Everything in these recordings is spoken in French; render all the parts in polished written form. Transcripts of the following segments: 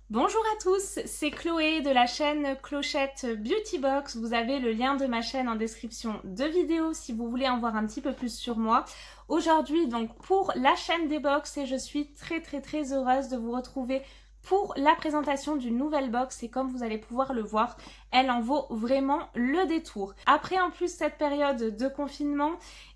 Bonjour à tous, c'est Chloé de la chaîne Clochette Beauty Box. Vous avez le lien de ma chaîne en description de vidéo si vous voulez en voir un petit peu plus sur moi. Aujourd'hui donc pour la chaîne des box et je suis très heureuse de vous retrouver pour la présentation d'une nouvelle box et comme vous allez pouvoir le voir, elle en vaut vraiment le détour. Après en plus cette période de confinement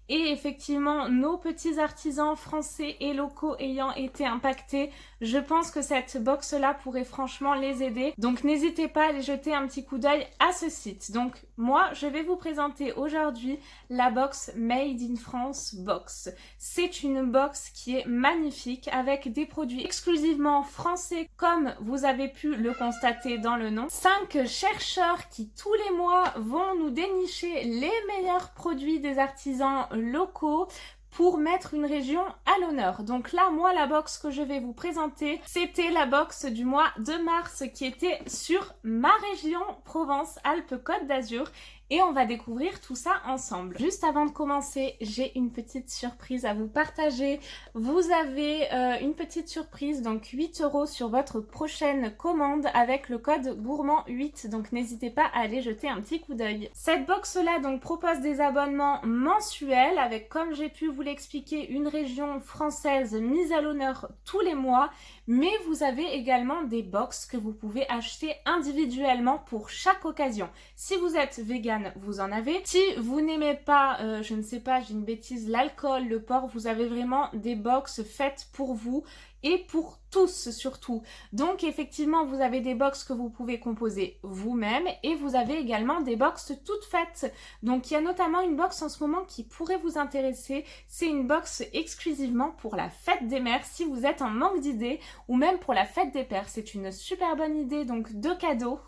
et effectivement nos petits artisans français et locaux ayant été impactés, je pense que cette box là pourrait franchement les aider. Donc n'hésitez pas à aller jeter un petit coup d'œil à ce site. Donc moi je vais vous présenter aujourd'hui la box Made in France box. C'est une box qui est magnifique avec des produits exclusivement français comme vous avez pu le constater dans le nom. 5 chercheurs qui tous les mois vont nous dénicher les meilleurs produits des artisans locaux pour mettre une région à l'honneur. Donc là, moi, la box que je vais vous présenter, c'était la box du mois de mars qui était sur ma région Provence-Alpes-Côte d'Azur. Et on va découvrir tout ça ensemble. Juste avant de commencer, j'ai une petite surprise à vous partager. Vous avez une petite surprise, donc 8 € sur votre prochaine commande avec le code gourmand8. Donc n'hésitez pas à aller jeter un petit coup d'œil. Cette box-là donc propose des abonnements mensuels avec, comme j'ai pu vous l'expliquer, une région française mise à l'honneur tous les mois. Mais vous avez également des box que vous pouvez acheter individuellement pour chaque occasion. Si vous êtes vegan, vous en avez. Si vous n'aimez pas, je ne sais pas, j'ai une bêtise, l'alcool, le porc, vous avez vraiment des box faites pour vous et pour tous surtout. Donc effectivement, vous avez des box que vous pouvez composer vous-même et vous avez également des box toutes faites. Donc il y a notamment une box en ce moment qui pourrait vous intéresser. C'est une box exclusivement pour la fête des mères si vous êtes en manque d'idées ou même pour la fête des pères. C'est une super bonne idée donc de cadeau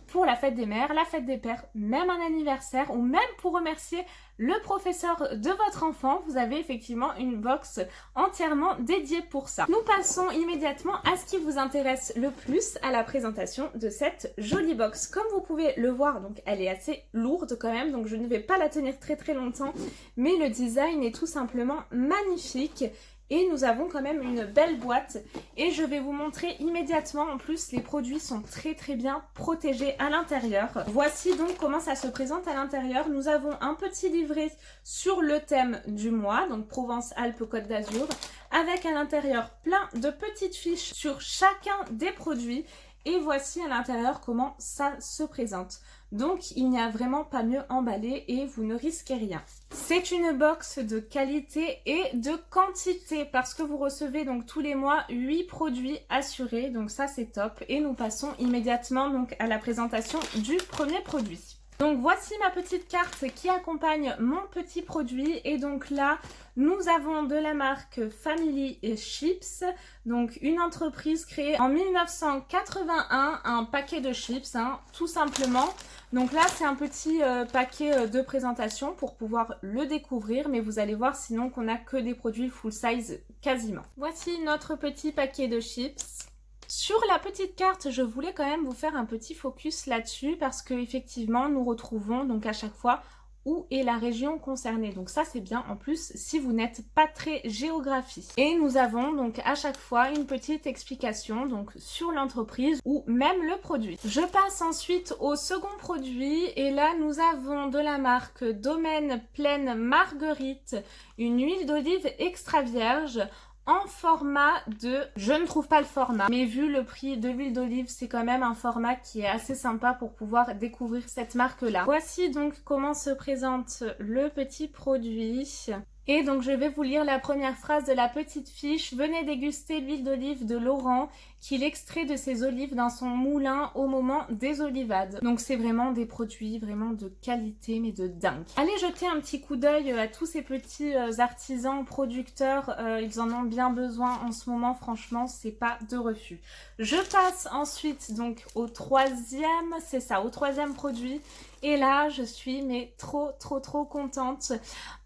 pour la fête des mères, la fête des pères, même un anniversaire ou même pour remercier le professeur de votre enfant. Vous avez effectivement une box entièrement dédiée pour ça. Nous passons immédiatement à ce qui vous intéresse le plus, à la présentation de cette jolie box. Comme vous pouvez le voir, donc elle est assez lourde quand même, donc je ne vais pas la tenir très longtemps, mais le design est tout simplement magnifique. Et nous avons quand même une belle boîte et je vais vous montrer immédiatement. En plus, les produits sont très bien protégés à l'intérieur. Voici donc comment ça se présente à l'intérieur. Nous avons un petit livret sur le thème du mois, donc Provence-Alpes-Côte d'Azur, avec à l'intérieur plein de petites fiches sur chacun des produits. Et voici à l'intérieur comment ça se présente. Donc il n'y a vraiment pas mieux emballé et vous ne risquez rien. C'est une box de qualité et de quantité parce que vous recevez donc tous les mois 8 produits assurés. Donc ça c'est top. Et nous passons immédiatement donc à la présentation du premier produit. Donc voici ma petite carte qui accompagne mon petit produit et donc là nous avons de la marque Family Chips, donc une entreprise créée en 1981, un paquet de chips tout simplement. Donc là c'est un petit paquet de présentation pour pouvoir le découvrir, mais vous allez voir sinon qu'on n'a que des produits full size quasiment. Voici notre petit paquet de chips. Sur la petite carte, je voulais quand même vous faire un petit focus là-dessus parce que effectivement, nous retrouvons donc à chaque fois où est la région concernée. Donc ça, c'est bien en plus si vous n'êtes pas très géographie. Et nous avons donc à chaque fois une petite explication donc sur l'entreprise ou même le produit. Je passe ensuite au second produit et là, nous avons de la marque Domaine Pleine Marguerite, une huile d'olive extra vierge en format de... Je ne trouve pas le format, mais vu le prix de l'huile d'olive, c'est quand même un format qui est assez sympa pour pouvoir découvrir cette marque-là. Voici donc comment se présente le petit produit. Et donc je vais vous lire la première phrase de la petite fiche. Venez déguster l'huile d'olive de Laurent qu'il extrait de ses olives dans son moulin au moment des olivades. Donc c'est vraiment des produits vraiment de qualité mais de dingue. Allez jeter un petit coup d'œil à tous ces petits artisans, producteurs. Ils en ont bien besoin en ce moment, franchement c'est pas de refus. Je passe ensuite donc au troisième, c'est ça, au troisième produit. Et là, je suis mais trop contente.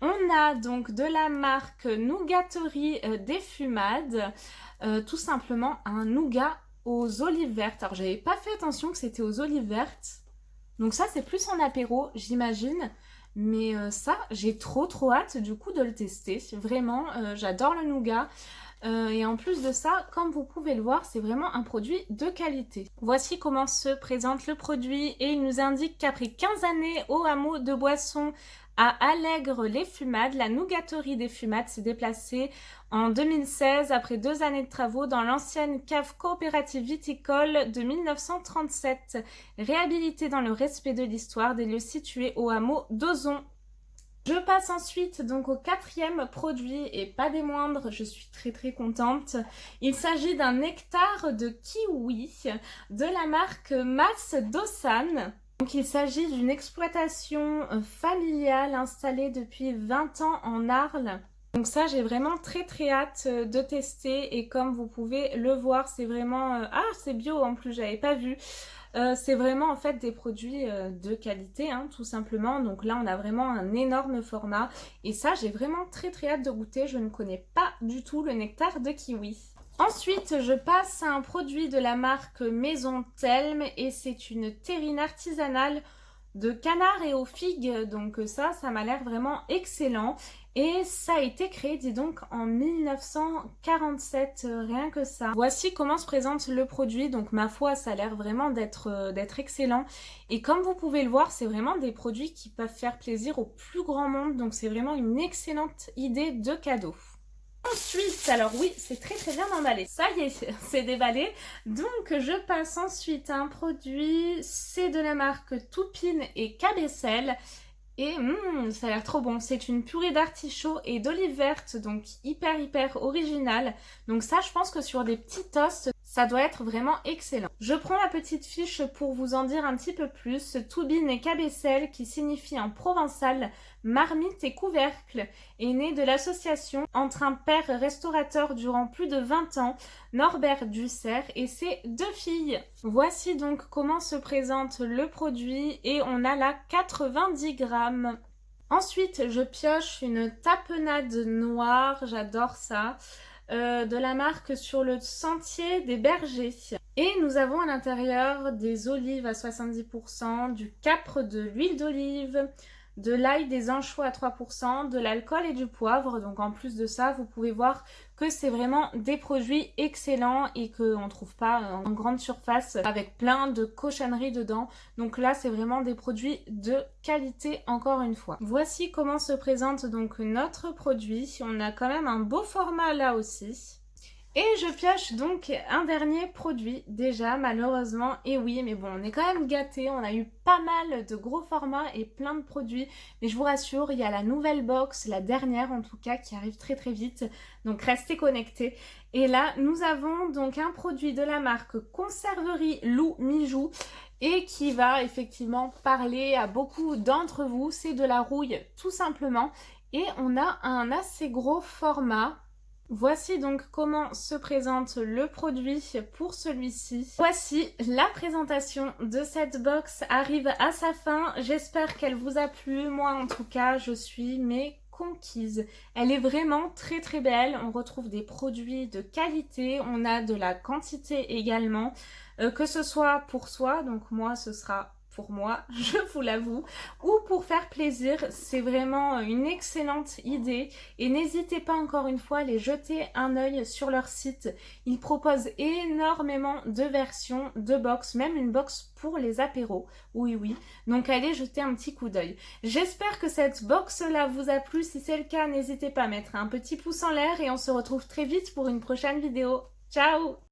On a donc de la marque Nougaterie des Fumades, tout simplement un nougat aux olives vertes. Alors, j'avais pas fait attention que c'était aux olives vertes. Donc ça, c'est plus en apéro, j'imagine. Mais ça, j'ai trop hâte du coup de le tester. Vraiment, j'adore le nougat. Et en plus de ça, comme vous pouvez le voir, c'est vraiment un produit de qualité. Voici comment se présente le produit et il nous indique qu'après 15 années au hameau de Boisson à Allègre-les-Fumades, la nougaterie des Fumades s'est déplacée en 2016 après 2 années de travaux dans l'ancienne cave coopérative viticole de 1937, réhabilitée dans le respect de l'histoire des lieux situés au hameau d'Ozon. Je passe ensuite donc au 4e produit et pas des moindres, je suis très contente. Il s'agit d'un nectar de kiwi de la marque Mas Dosan. Donc il s'agit d'une exploitation familiale installée depuis 20 ans en Arles. Donc ça, j'ai vraiment très hâte de tester et comme vous pouvez le voir, c'est vraiment... Ah, c'est bio en plus, j'avais pas vu. C'est vraiment en fait des produits de qualité, hein, tout simplement. Donc là, on a vraiment un énorme format. Et ça, j'ai vraiment très hâte de goûter. Je ne connais pas du tout le nectar de kiwi. Ensuite, je passe à un produit de la marque Maison Thelme et c'est une terrine artisanale de canard et aux figues. Donc ça m'a l'air vraiment excellent. Et ça a été créé, dis donc, en 1947, rien que ça. Voici comment se présente le produit. Donc ma foi, ça a l'air vraiment d'être excellent. Et comme vous pouvez le voir, c'est vraiment des produits qui peuvent faire plaisir au plus grand monde. Donc c'est vraiment une excellente idée de cadeau. Ensuite, alors oui, c'est très bien emballé. Ça y est, c'est déballé. Donc je passe ensuite à un produit, c'est de la marque Toupine et Cabessel. Et ça a l'air trop bon. C'est une purée d'artichaut et d'olive verte, donc hyper original. Donc ça, je pense que sur des petits toasts, ça doit être vraiment excellent. Je prends la petite fiche pour vous en dire un petit peu plus. Toubine et Cabessel, qui signifie en provençal marmite et couvercle, est né de l'association entre un père restaurateur durant plus de 20 ans, Norbert Dussert, et ses 2 filles. Voici donc comment se présente le produit et on a là 90 grammes. Ensuite, je pioche une tapenade noire, j'adore ça, de la marque Sur le sentier des bergers. Et nous avons à l'intérieur des olives à 70%, du capre, de l'huile d'olive, de l'ail, des anchois à 3%, de l'alcool et du poivre. Donc en plus de ça, vous pouvez voir que c'est vraiment des produits excellents et qu'on ne trouve pas en grande surface avec plein de cochonneries dedans. Donc là, c'est vraiment des produits de qualité encore une fois. Voici comment se présente donc notre produit. On a quand même un beau format là aussi. Et je pioche donc un dernier produit déjà malheureusement, et oui mais bon on est quand même gâtés, on a eu pas mal de gros formats et plein de produits, mais je vous rassure il y a la nouvelle box, la dernière en tout cas qui arrive très vite, donc restez connectés. Et là nous avons donc un produit de la marque Conserverie Lou Mijou et qui va effectivement parler à beaucoup d'entre vous, c'est de la rouille tout simplement et on a un assez gros format. Voici donc comment se présente le produit pour celui-ci. Voici la présentation de cette box arrive à sa fin. J'espère qu'elle vous a plu. Moi en tout cas, je suis conquise. Elle est vraiment très belle. On retrouve des produits de qualité. On a de la quantité également. Que ce soit pour soi, donc moi ce sera pour moi, je vous l'avoue, ou pour faire plaisir, c'est vraiment une excellente idée et n'hésitez pas encore une fois à les jeter un œil sur leur site. Ils proposent énormément de versions de box, même une box pour les apéros, oui, donc allez jeter un petit coup d'œil. J'espère que cette box là vous a plu, si c'est le cas n'hésitez pas à mettre un petit pouce en l'air et on se retrouve très vite pour une prochaine vidéo. Ciao!